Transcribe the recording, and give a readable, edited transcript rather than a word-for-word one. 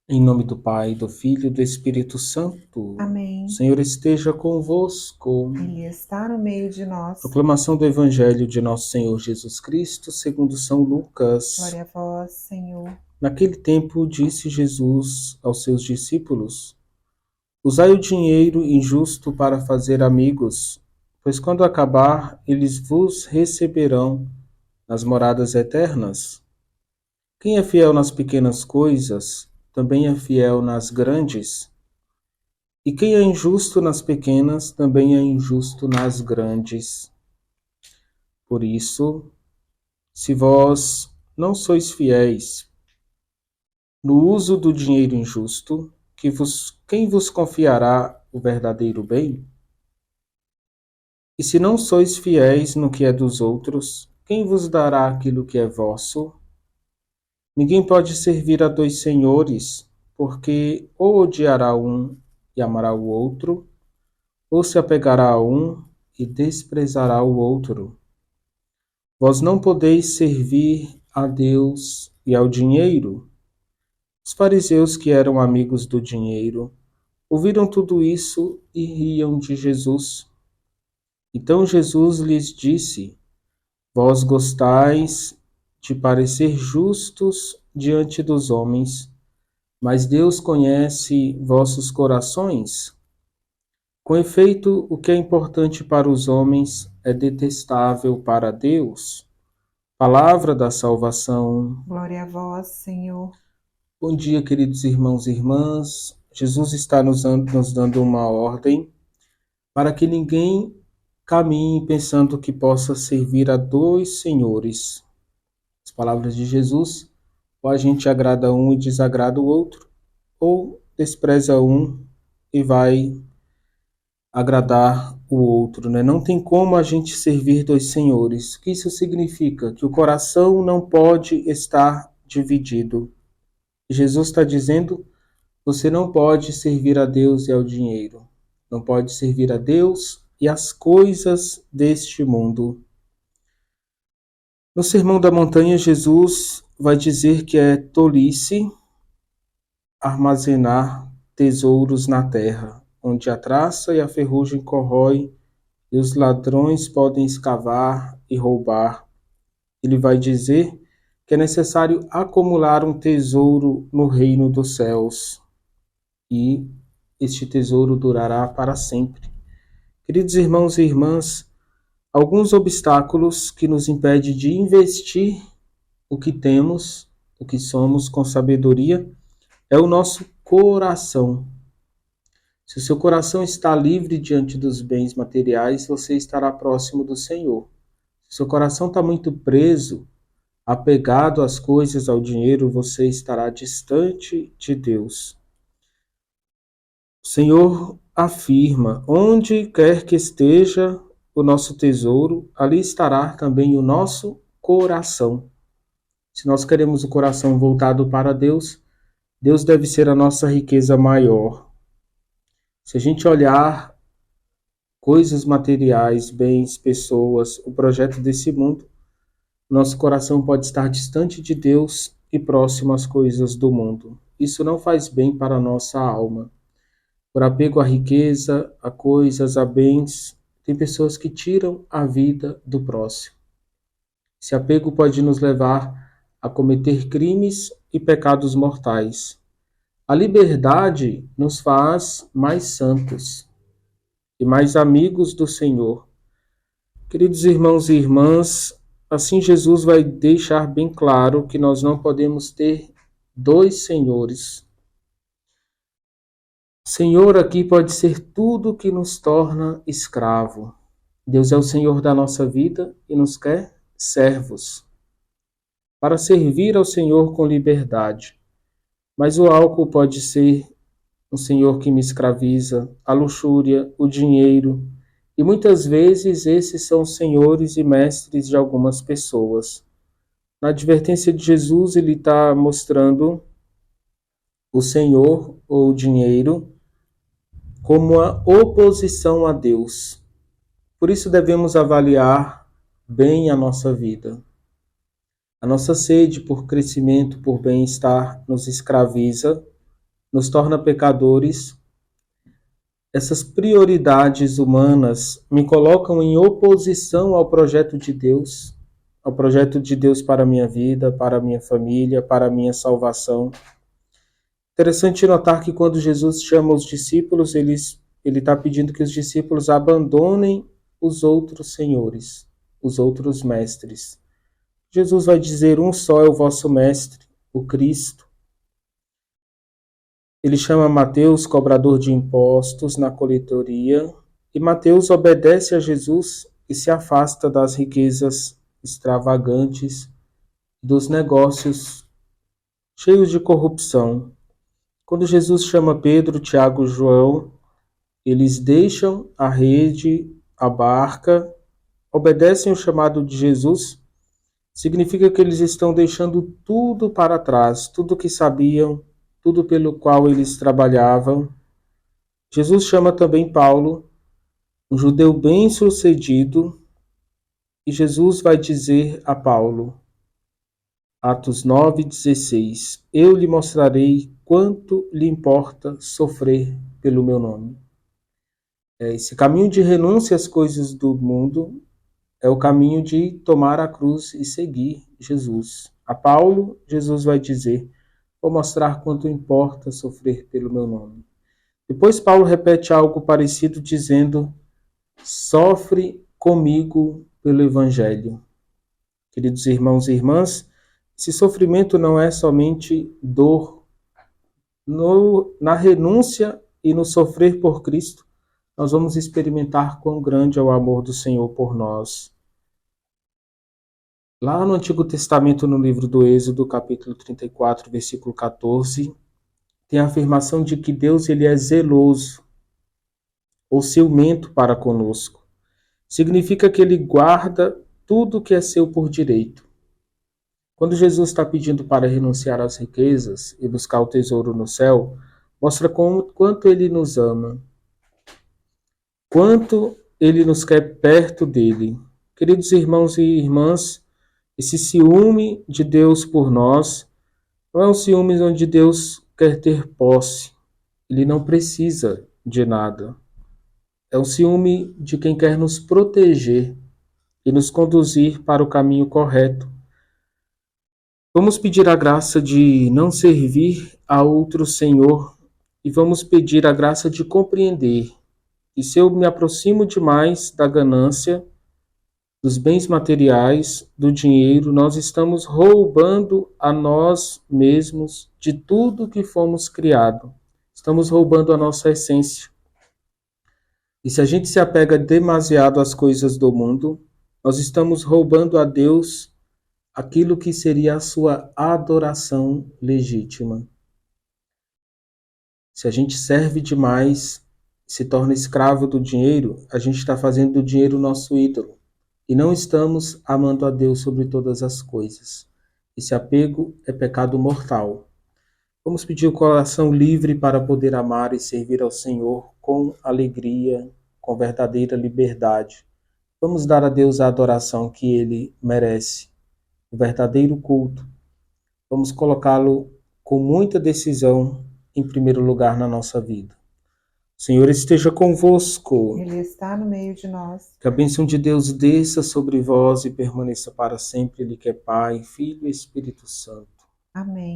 Em nome do Pai, do Filho e do Espírito Santo. O Amém. Senhor esteja convosco. Ele está no meio de nós. Proclamação do Evangelho de Nosso Senhor Jesus Cristo, segundo São Lucas. Glória a vós, Senhor. Naquele tempo disse Jesus aos seus discípulos: Usai o dinheiro injusto para fazer amigos, pois quando acabar, eles vos receberão nas moradas eternas. Quem é fiel nas pequenas coisas, também é fiel nas grandes. E quem é injusto nas pequenas, também é injusto nas grandes. Por isso, se vós não sois fiéis no uso do dinheiro injusto, quem vos confiará o verdadeiro bem? E se não sois fiéis no que é dos outros, quem vos dará aquilo que é vosso? Ninguém pode servir a dois senhores, porque ou odiará um e amará o outro, ou se apegará a um e desprezará o outro. Vós não podeis servir a Deus e ao dinheiro. Os fariseus, que eram amigos do dinheiro, ouviram tudo isso e riam de Jesus. Então Jesus lhes disse: Vós gostais de parecer justos diante dos homens, mas Deus conhece vossos corações. Com efeito, o que é importante para os homens é detestável para Deus. Palavra da salvação. Glória a vós, Senhor. Bom dia, queridos irmãos e irmãs. Jesus está nos dando uma ordem para que ninguém caminhe pensando que possa servir a dois senhores. As palavras de Jesus: ou a gente agrada um e desagrada o outro, ou despreza um e vai agradar o outro, né? Não tem como a gente servir dois senhores. O que isso significa? Que o coração não pode estar dividido. Jesus está dizendo: você não pode servir a Deus e ao dinheiro. Não pode servir a Deus e às coisas deste mundo. No Sermão da Montanha, Jesus vai dizer que é tolice armazenar tesouros na terra, onde a traça e a ferrugem corrói e os ladrões podem escavar e roubar. Ele vai dizer que é necessário acumular um tesouro no reino dos céus, e este tesouro durará para sempre. Queridos irmãos e irmãs, alguns obstáculos que nos impedem de investir o que temos, o que somos com sabedoria, é o nosso coração. Se o seu coração está livre diante dos bens materiais, você estará próximo do Senhor. Se o seu coração está muito preso, apegado às coisas, ao dinheiro, você estará distante de Deus. O Senhor afirma: onde quer que esteja o nosso tesouro, ali estará também o nosso coração. Se nós queremos o coração voltado para Deus, Deus deve ser a nossa riqueza maior. Se a gente olhar coisas materiais, bens, pessoas, o projeto desse mundo, nosso coração pode estar distante de Deus e próximo às coisas do mundo. Isso não faz bem para a nossa alma. Por apego à riqueza, a coisas, a bens, tem pessoas que tiram a vida do próximo. Esse apego pode nos levar a cometer crimes e pecados mortais. A liberdade nos faz mais santos e mais amigos do Senhor. Queridos irmãos e irmãs, assim Jesus vai deixar bem claro que nós não podemos ter dois senhores. Senhor aqui pode ser tudo que nos torna escravo. Deus é o Senhor da nossa vida e nos quer servos, para servir ao Senhor com liberdade. Mas o álcool pode ser um senhor que me escraviza, a luxúria, o dinheiro, e muitas vezes esses são os senhores e mestres de algumas pessoas. Na advertência de Jesus, ele está mostrando o Senhor ou o dinheiro como a oposição a Deus. Por isso devemos avaliar bem a nossa vida. A nossa sede por crescimento, por bem-estar, nos escraviza, nos torna pecadores. Essas prioridades humanas me colocam em oposição ao projeto de Deus, ao projeto de Deus para a minha vida, para a minha família, para a minha salvação. Interessante notar que quando Jesus chama os discípulos, ele está pedindo que os discípulos abandonem os outros senhores, os outros mestres. Jesus vai dizer: um só é o vosso mestre, o Cristo. Ele chama Mateus, cobrador de impostos, na coletoria, e Mateus obedece a Jesus e se afasta das riquezas extravagantes, dos negócios cheios de corrupção. Quando Jesus chama Pedro, Tiago e João, eles deixam a rede, a barca, obedecem o chamado de Jesus. Significa que eles estão deixando tudo para trás, tudo que sabiam, tudo pelo qual eles trabalhavam. Jesus chama também Paulo, um judeu bem-sucedido, e Jesus vai dizer a Paulo, Atos 9:16, eu lhe mostrarei quanto lhe importa sofrer pelo meu nome. Esse caminho de renúncia às coisas do mundo é o caminho de tomar a cruz e seguir Jesus. A Paulo, Jesus vai dizer, vou mostrar quanto importa sofrer pelo meu nome. Depois Paulo repete algo parecido dizendo, sofre comigo pelo Evangelho. Queridos irmãos e irmãs, esse sofrimento não é somente dor. Na renúncia e no sofrer por Cristo, nós vamos experimentar quão grande é o amor do Senhor por nós. Lá no Antigo Testamento, no livro do Êxodo, capítulo 34, versículo 14, tem a afirmação de que Deus ele é zeloso ou ciumento para conosco. Significa que ele guarda tudo que é seu por direito. Quando Jesus está pedindo para renunciar às riquezas e buscar o tesouro no céu, mostra quanto ele nos ama, quanto ele nos quer perto dele. Queridos irmãos e irmãs, esse ciúme de Deus por nós não é um ciúme onde Deus quer ter posse. Ele não precisa de nada. É um ciúme de quem quer nos proteger e nos conduzir para o caminho correto. Vamos pedir a graça de não servir a outro senhor e vamos pedir a graça de compreender que se eu me aproximo demais da ganância, dos bens materiais, do dinheiro, nós estamos roubando a nós mesmos de tudo que fomos criados. Estamos roubando a nossa essência. E se a gente se apega demasiado às coisas do mundo, nós estamos roubando a Deus aquilo que seria a sua adoração legítima. Se a gente serve demais, se torna escravo do dinheiro, a gente está fazendo do dinheiro nosso ídolo. E não estamos amando a Deus sobre todas as coisas. Esse apego é pecado mortal. Vamos pedir o coração livre para poder amar e servir ao Senhor com alegria, com verdadeira liberdade. Vamos dar a Deus a adoração que Ele merece, o verdadeiro culto. Vamos colocá-lo com muita decisão em primeiro lugar na nossa vida. O Senhor esteja convosco. Ele está no meio de nós. Que a bênção de Deus desça sobre vós e permaneça para sempre. Ele que é Pai, Filho e Espírito Santo. Amém.